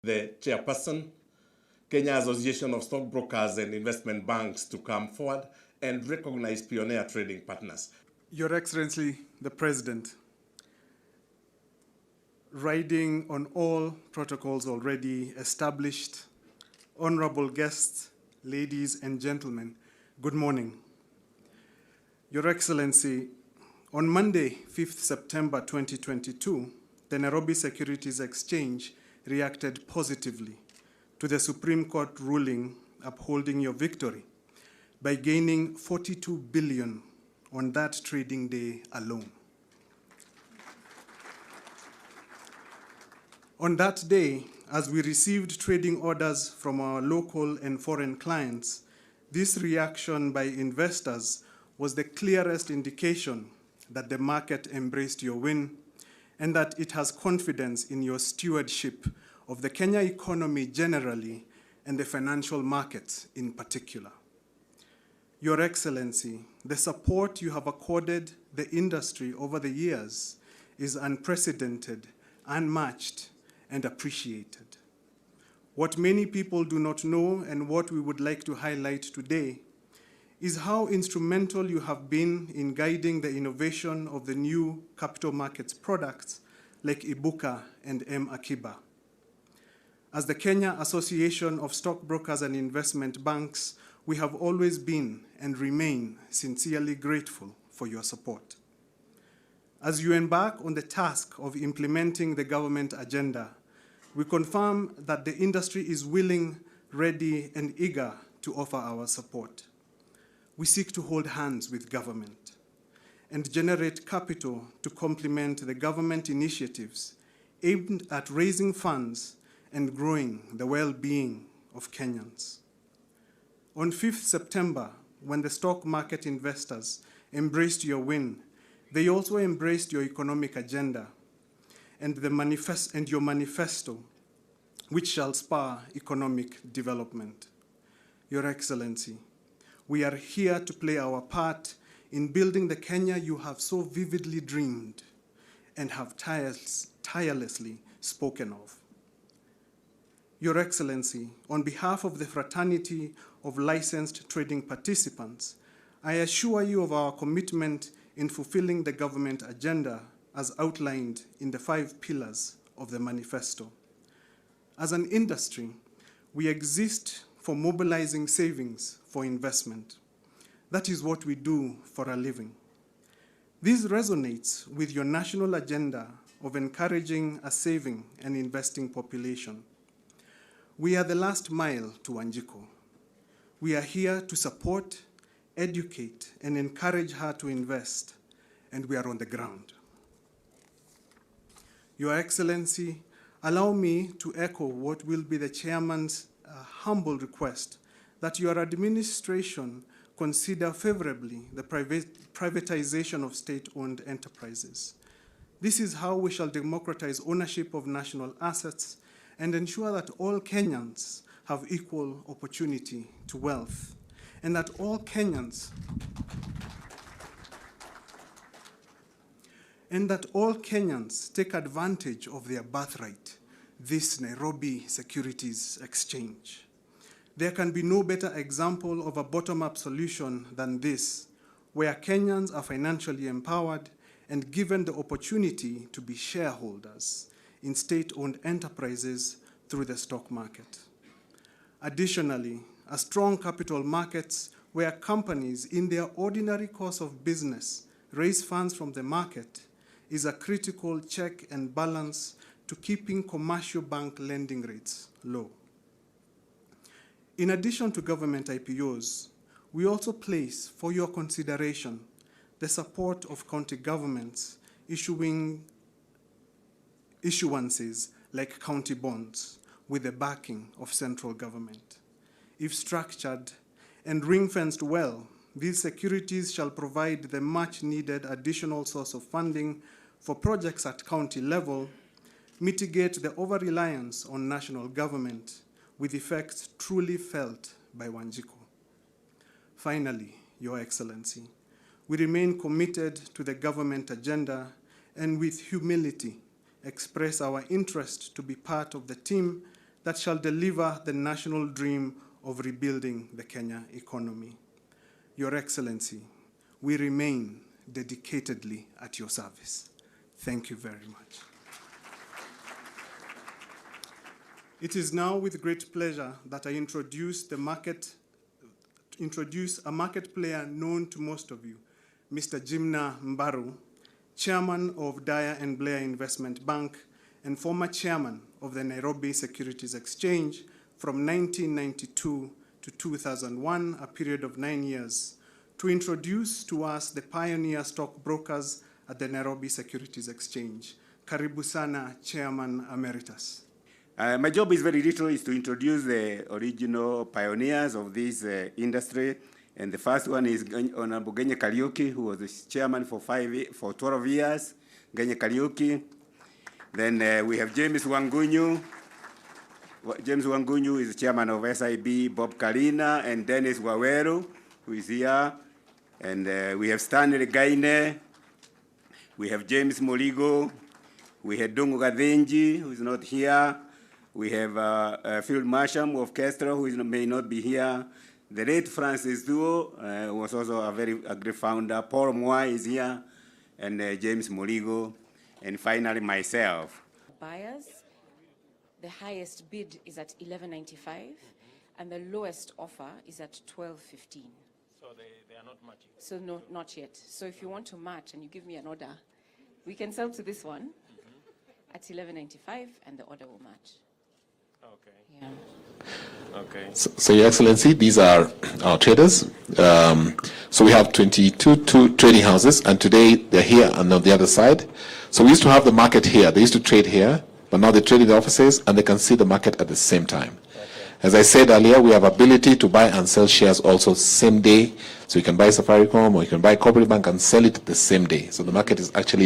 the chairperson, Kenya Association of Stockbrokers and Investment Banks, to come forward and recognize pioneer trading partners. Your Excellency, the President, riding on all protocols already established, honorable guests, ladies and gentlemen, good morning. Your Excellency, on Monday, 5th September 2022, the Nairobi Securities Exchange reacted positively to the Supreme Court ruling upholding your victory by gaining 42 billion on that trading day alone. On that day, as we received trading orders from our local and foreign clients, this reaction by investors was the clearest indication that the market embraced your win and that it has confidence in your stewardship of the Kenya economy generally and the financial markets in particular. Your Excellency, the support you have accorded the industry over the years is unprecedented, unmatched, and appreciated. What many people do not know and what we would like to highlight today is how instrumental you have been in guiding the innovation of the new capital markets products like Ibuka and M-Akiba. As the Kenya Association of Stockbrokers and Investment Banks, we have always been and remain sincerely grateful for your support. As you embark on the task of implementing the government agenda, we confirm that the industry is willing, ready, and eager to offer our support. We seek to hold hands with government and generate capital to complement the government initiatives aimed at raising funds and growing the well-being of Kenyans. On 5th September, when the stock market investors embraced your win, they also embraced your economic agenda and your manifesto, which shall spur economic development. Your Excellency, we are here to play our part in building the Kenya you have so vividly dreamed and have tirelessly spoken of. Your Excellency, on behalf of the fraternity of licensed trading participants, I assure you of our commitment in fulfilling the government agenda as outlined in the 5 pillars of the manifesto. As an industry, we exist for mobilizing savings for investment. That is what we do for a living. This resonates with your national agenda of encouraging a saving and investing population. We are the last mile to Wanjiku. We are here to support, educate, and encourage her to invest, and we are on the ground. Your Excellency, allow me to echo what will be the Chairman's humble request that your administration consider favorably the privatization of state-owned enterprises. This is how we shall democratize ownership of national assets and ensure that all Kenyans have equal opportunity to wealth, and that all Kenyans take advantage of their birthright, this Nairobi Securities Exchange. There can be no better example of a bottom-up solution than this, where Kenyans are financially empowered and given the opportunity to be shareholders in state-owned enterprises through the stock market. Additionally, a strong capital markets where companies in their ordinary course of business raise funds from the market is a critical check and balance to keeping commercial bank lending rates low. In addition to government IPOs, we also place for your consideration the support of county governments issuing issuances like county bonds with the backing of central government. If structured and ring-fenced well, these securities shall provide the much-needed additional source of funding for projects at county level, mitigate the over-reliance on national government, with effects truly felt by Wanjiku. Finally, Your Excellency, we remain committed to the government agenda and with humility express our interest to be part of the team that shall deliver the national dream of rebuilding the Kenya economy. Your Excellency, we remain dedicatedly at your service. Thank you very much. It is now with great pleasure that I introduce a market player known to most of you, Mr. Jimna Mbaru, Chairman of Dyer and Blair Investment Bank and former Chairman of the Nairobi Securities Exchange from 1992 to 2001, a period of 9 years, to introduce to us the pioneer stockbrokers at the Nairobi Securities Exchange. Karibu sana, Chairman Emeritus. My job is very little, is to introduce the original pioneers of this industry. And the first one is Honorable Genye Kariuki, who was the chairman for 12 years, Genye Kariuki. Then we have James Wangunyu. James Wangunyu is the chairman of SIB, Bob Kalina, and Dennis Waweru, who is here. And we have Stanley Gaine. We have James Moligo. We have Dongo Gadenji, who is not here. We have Field Marsham of Kestra, who may not be here. The late Francis Duo was also a great founder. Paul Mwai is here, and James Moligo, and finally myself. Buyers, the highest bid is at $11.95, and the lowest offer is at $12.15. So they are not matching? So no, not yet. So if you want to match and you give me an order, we can sell to this one at $11.95, and the order will match. Okay. Yeah. Okay. So Your Excellency, these are our traders. So we have 22 trading houses, and today they're here and on the other side. So we used to have the market here. They used to trade here, but now they trade in the offices, and they can see the market at the same time. As I said earlier, we have ability to buy and sell shares also same day. So you can buy Safaricom or you can buy Corporate Bank and sell it the same day. So the market is actually there.